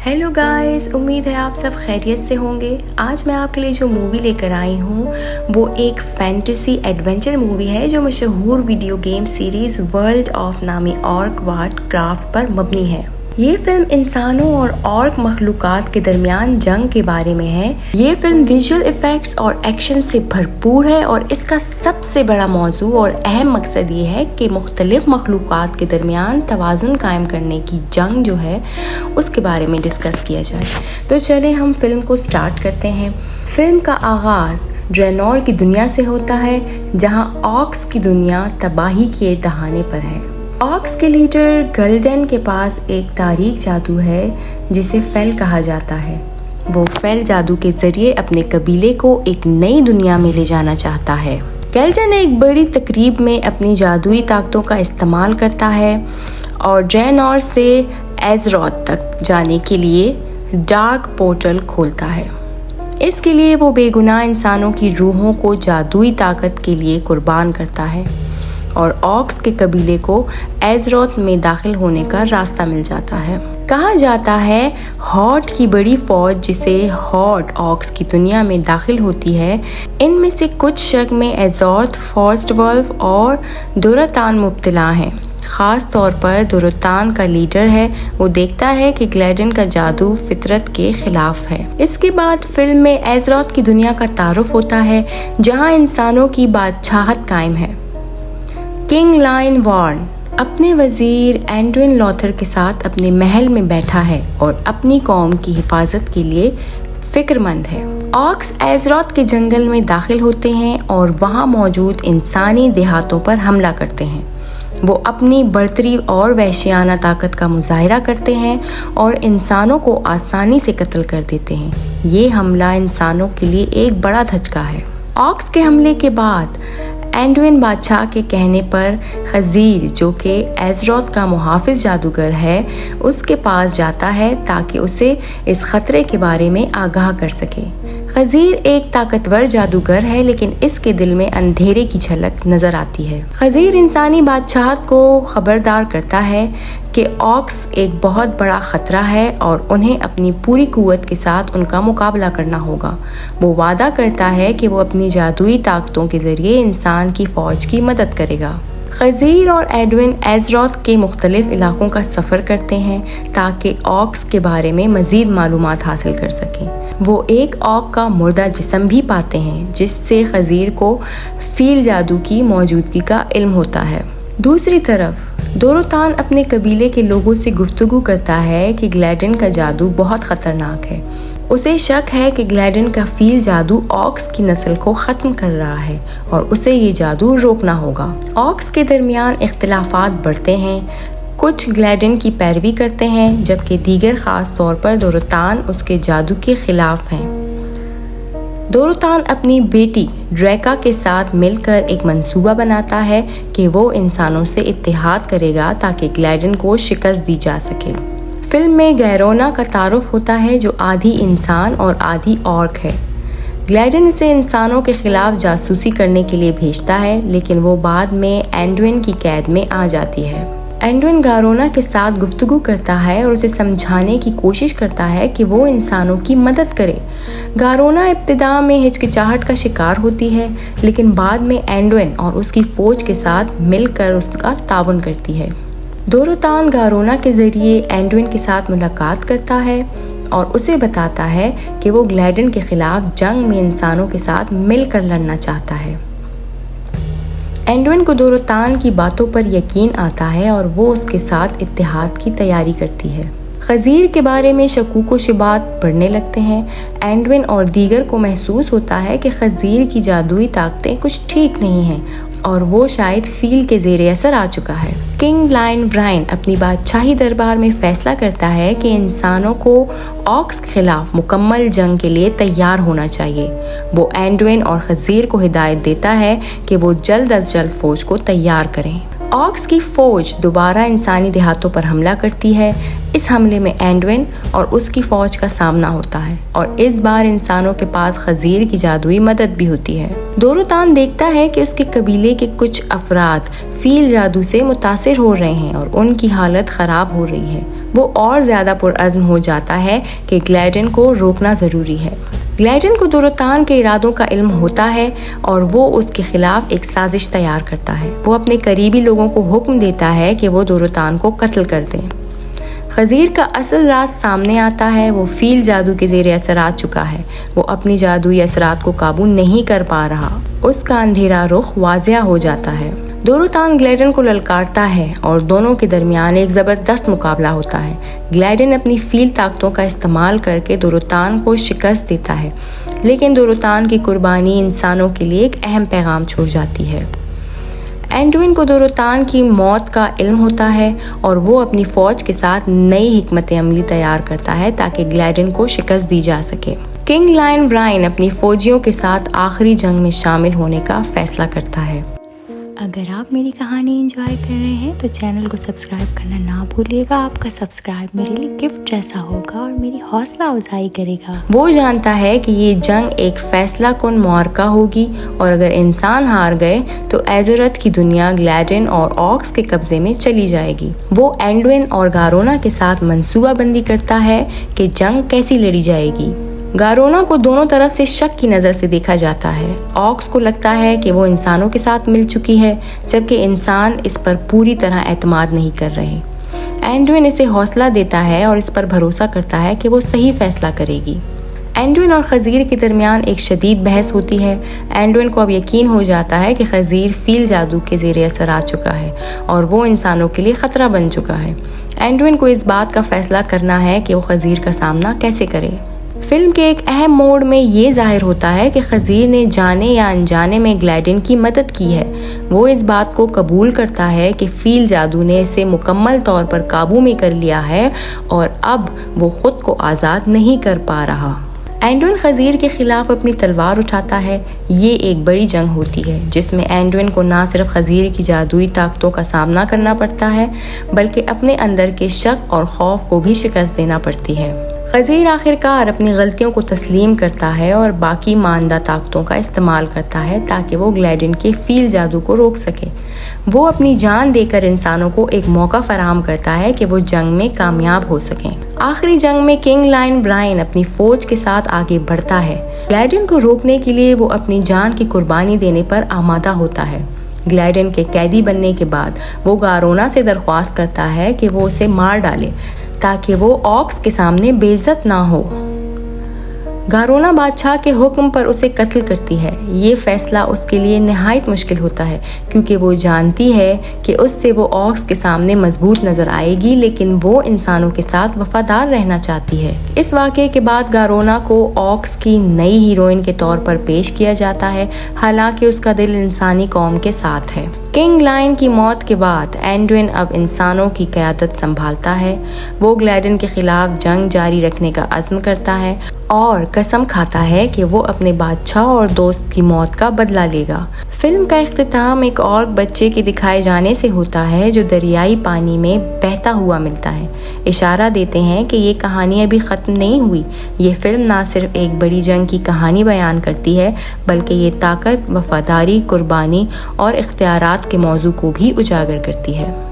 Hello guys, उम्मीद है आप सब खैरियत से होंगे। आज मैं आपके लिए जो मूवी लेकर आई हूँ वो एक फैंटेसी एडवेंचर मूवी है जो मशहूर video game series world of नामी ऑर्क वारक्राफ्ट पर मबनी है। ये फिल्म इंसानों और ऑर्क मखलूकात के दरमियान जंग के बारे में है। ये फिल्म विजुअल इफ़ेक्ट्स और एक्शन से भरपूर है और इसका सबसे बड़ा मौजू और अहम मकसद ये है कि मुख्तलिफ मखलूकात के दरमियान तवाज़ुन कायम करने की जंग जो है उसके बारे में डिस्कस किया जाए। तो चलें हम फिल्म को स्टार्ट करते हैं। फिल्म का आगाज़ ड्रेनोर की दुनिया से होता है जहाँ ऑर्क्स की दुनिया तबाही के दहाने पर है। ऑर्क्स के लीडर गल्डन के पास एक तारीख जादू है जिसे फेल कहा जाता है। वो फेल जादू के जरिए अपने कबीले को एक नई दुनिया में ले जाना चाहता है। गल्डन एक बड़ी तकरीब में अपनी जादुई ताकतों का इस्तेमाल करता है और ड्रेनोर से एज़रोथ तक जाने के लिए डार्क पोर्टल खोलता है। इसके लिए वो बेगुनाह इंसानों की रूहों को जादुई ताकत के लिए कुर्बान करता है और ऑर्क्स के कबीले को एज़रोथ में दाखिल होने का रास्ता मिल जाता है। कहा जाता है हॉट की बड़ी फौज जिसे हॉट ऑर्क्स की दुनिया में दाखिल होती है, इनमें से कुछ शक में एज़ोर्थ, फॉर्स्टवुल्फ और दुरातान मुब्तला हैं। ख़ास तौर पर दुरातान का लीडर है। वो देखता है कि ग्लैडन का जादू फितरत के खिलाफ है। इसके बाद फिल्म में एज़रोथ की दुनिया का तारुफ होता है जहाँ इंसानों की बादशाहत कायम है। किंग लायन वॉर्न अपने वजीर एंडविन लॉथर के साथ अपने महल में बैठा है और अपनी कौम की हिफाजत के लिए फिक्रमंद है। ऑर्क्स एज़रोथ के जंगल में दाखिल होते हैं और वहां मौजूद इंसानी देहातों पर हमला करते हैं। वो अपनी बढ़तरी और वहशियाना ताकत का मुजाहिरा करते हैं और इंसानों को आसानी से कत्ल कर देते हैं। ये हमला इंसानों के लिए एक बड़ा धचका है। ऑर्क्स के हमले के बाद एंडविन बादशाह के कहने पर खजीर, जो कि एज़रोथ का मुहाफिज जादूगर है, उसके पास जाता है ताकि उसे इस खतरे के बारे में आगाह कर सके। खजीर एक ताकतवर जादूगर है लेकिन इसके दिल में अंधेरे की झलक नजर आती है। खजीर इंसानी बादशाहत को खबरदार करता है कि ऑर्क्स एक बहुत बड़ा खतरा है और उन्हें अपनी पूरी कुव्वत के साथ उनका मुकाबला करना होगा। वो वादा करता है कि वो अपनी जादुई ताकतों के जरिए इंसान की फौज की मदद करेगा। खजीर और एडविन एज़रोथ के मुख्तलिफ इलाकों का सफ़र करते हैं ताकि ऑर्क्स के बारे में मज़ीद मालूमात हासिल कर सकें। वो एक ऑर्क का मुर्दा जिस्म भी पाते हैं जिससे खजीर को फील जादू की मौजूदगी का इल्म होता है। दूसरी तरफ दुरातान अपने कबीले के लोगों से गुफ्तगू करता है कि ग्लैडन का जादू बहुत ख़तरनाक है। उसे शक है कि ग्लैडन का फील जादू ऑर्क्स की नस्ल को ख़त्म कर रहा है और उसे ये जादू रोकना होगा। ऑर्क्स के दरमियान इख्तिलाफात बढ़ते हैं। कुछ ग्लैडन की पैरवी करते हैं जबकि दीगर ख़ास तौर पर दुरातान उसके जादू के ख़िलाफ़ हैं। दुरातान अपनी बेटी ड्रैका के साथ मिलकर एक मंसूबा बनाता है कि वो इंसानों से इत्तेहाद करेगा ताकि ग्लैडन को शिकस्त दी जा सके। फिल्म में गैरोना का तारुफ होता है जो आधी इंसान और आधी ऑर्क है। ग्लैडन इसे इंसानों के खिलाफ जासूसी करने के लिए भेजता है लेकिन वो बाद में एंडविन की कैद में आ जाती है। एंडविन गारोना के साथ गुफ्तगू करता है और उसे समझाने की कोशिश करता है कि वो इंसानों की मदद करे। गारोना इब्तिदा में हिचकिचाहट का शिकार होती है लेकिन बाद में एंडविन और उसकी फौज के साथ मिलकर उसका ताउन करती है। दुरातान गारोना के जरिए एंडविन के साथ मुलाकात करता है और उसे बताता है कि वो ग्लैडन के खिलाफ जंग में इंसानों के साथ मिलकर लड़ना चाहता है। एंडविन को दुरातान की बातों पर यकीन आता है और वो उसके साथ इत्तेहाद की तैयारी करती है। खजीर के बारे में शकूक व शुबात बढ़ने लगते हैं। एंडविन और दीगर को महसूस होता है कि खजीर की जादुई ताकतें कुछ ठीक नहीं हैं और वो शायद फील के ज़ेरे असर आ चुका है। किंग लायन ब्राइन अपनी बादशाही दरबार में फैसला करता है कि इंसानों को ऑर्क्स के खिलाफ मुकम्मल जंग के लिए तैयार होना चाहिए। वो एंडविन और खजीर को हिदायत देता है कि वो जल्द अज जल्द फौज को तैयार करें। ऑर्क्स की फौज दोबारा इंसानी देहातों पर हमला करती है। इस हमले में एंडविन और उसकी फौज का सामना होता है और इस बार इंसानों के पास खजीर की जादुई मदद भी होती है। दुरातान देखता है कि उसके कबीले के कुछ अफराद फील जादू से मुतासिर हो रहे हैं और उनकी हालत खराब हो रही है। وہ اور زیادہ پرعزم ہو جاتا ہے کہ گلیڈن کو روکنا ضروری ہے۔ گلیڈن کو دوروتان کے ارادوں کا علم ہوتا ہے اور وہ اس کے خلاف ایک سازش تیار کرتا ہے۔ وہ اپنے قریبی لوگوں کو حکم دیتا ہے کہ وہ دوروتان کو قتل کر دیں۔ خضیر کا اصل راز سامنے آتا ہے۔ وہ فیل جادو کے زیر اثر آ چکا ہے۔ وہ اپنی جادوئی اثرات کو قابو نہیں کر پا رہا۔ اس کا اندھیرا رخ واضح ہو جاتا ہے۔ دوروتان گلیڈن کو للکارتا ہے اور دونوں کے درمیان ایک زبردست مقابلہ ہوتا ہے۔ گلیڈن اپنی فیل طاقتوں کا استعمال کر کے دوروتان کو شکست دیتا ہے، لیکن دوروتان کی قربانی انسانوں کے لیے ایک اہم پیغام چھوڑ جاتی ہے۔ اینڈوین کو دوروتان کی موت کا علم ہوتا ہے اور وہ اپنی فوج کے ساتھ نئی حکمت عملی تیار کرتا ہے تاکہ گلیڈن کو شکست دی جا سکے۔ کنگ لائن برائن اپنی فوجیوں کے ساتھ آخری جنگ میں شامل ہونے کا فیصلہ کرتا ہے۔ اگر آپ میری کہانی انجوائے کر رہے ہیں تو چینل کو سبسکرائب کرنا نہ بھولیے گا۔ آپ کا سبسکرائب میرے لیے گفٹ جیسا ہوگا اور میری حوصلہ افزائی کرے گا۔ وہ جانتا ہے کہ یہ جنگ ایک فیصلہ کن معرکہ ہوگی اور اگر انسان ہار گئے تو ایزورتھ کی دنیا گلیڈن اور آکس کے قبضے میں چلی جائے گی۔ وہ اینڈوین اور گارونا کے ساتھ منصوبہ بندی کرتا ہے کہ جنگ کیسی لڑی جائے گی۔ گارونا کو دونوں طرف سے شک کی نظر سے دیکھا جاتا ہے۔ آکس کو لگتا ہے کہ وہ انسانوں کے ساتھ مل چکی ہے، جبکہ انسان اس پر پوری طرح اعتماد نہیں کر رہے۔ اینڈوین اسے حوصلہ دیتا ہے اور اس پر بھروسہ کرتا ہے کہ وہ صحیح فیصلہ کرے گی۔ اینڈوین اور خضیر کے درمیان ایک شدید بحث ہوتی ہے۔ اینڈوین کو اب یقین ہو جاتا ہے کہ خضیر فیل جادو کے زیر اثر آ چکا ہے اور وہ انسانوں کے لیے خطرہ بن چکا ہے۔ اینڈوین کو اس بات کا فیصلہ کرنا ہے کہ وہ خضیر کا سامنا کیسے کرے۔ فلم کے ایک اہم موڑ میں یہ ظاہر ہوتا ہے کہ خضیر نے جانے یا انجانے میں گلیڈن کی مدد کی ہے۔ وہ اس بات کو قبول کرتا ہے کہ فیل جادو نے اسے مکمل طور پر قابو میں کر لیا ہے اور اب وہ خود کو آزاد نہیں کر پا رہا۔ اینڈوین خضیر کے خلاف اپنی تلوار اٹھاتا ہے۔ یہ ایک بڑی جنگ ہوتی ہے جس میں اینڈوین کو نہ صرف خضیر کی جادوئی طاقتوں کا سامنا کرنا پڑتا ہے بلکہ اپنے اندر کے شک اور خوف کو بھی شکست دینا پڑتی ہے۔ خضیر آخرکار اپنی غلطیوں کو تسلیم کرتا ہے اور باقی ماندہ طاقتوں کا استعمال کرتا ہے تاکہ وہ گلیڈن کے فیل جادو کو روک سکے۔ وہ اپنی جان دے کر انسانوں کو ایک موقع فراہم کرتا ہے کہ وہ جنگ میں کامیاب ہو سکیں۔ آخری جنگ میں کنگ لائن برائن اپنی فوج کے ساتھ آگے بڑھتا ہے۔ گلیڈن کو روکنے کے لیے وہ اپنی جان کی قربانی دینے پر آمادہ ہوتا ہے۔ گلیڈن کے قیدی بننے کے بعد وہ گارونا سے درخواست کرتا ہے کہ وہ اسے مار ڈالے تاکہ وہ آکس کے سامنے بے عزت نہ ہو۔ گارونا بادشاہ کے حکم پر اسے قتل کرتی ہے۔ یہ فیصلہ اس کے لیے نہایت مشکل ہوتا ہے کیونکہ وہ جانتی ہے کہ اس سے وہ آکس کے سامنے مضبوط نظر آئے گی، لیکن وہ انسانوں کے ساتھ وفادار رہنا چاہتی ہے۔ اس واقعے کے بعد گارونا کو آکس کی نئی ہیروئن کے طور پر پیش کیا جاتا ہے، حالانکہ اس کا دل انسانی قوم کے ساتھ ہے۔ کنگ لائن کی موت کے بعد اینڈوین اب انسانوں کی قیادت سنبھالتا ہے۔ وہ گلیڈن کے خلاف جنگ جاری رکھنے کا عزم کرتا ہے اور قسم کھاتا ہے کہ وہ اپنے بادشاہ اور دوست کی موت کا بدلہ لے گا۔ فلم کا اختتام ایک اور بچے کے دکھائے جانے سے ہوتا ہے جو دریائی پانی میں بہتا ہوا ملتا ہے، اشارہ دیتے ہیں کہ یہ کہانی ابھی ختم نہیں ہوئی۔ یہ فلم نہ صرف ایک بڑی جنگ کی کہانی بیان کرتی ہے بلکہ یہ طاقت، وفاداری، قربانی اور اختیارات کے موضوع کو بھی اجاگر کرتی ہے۔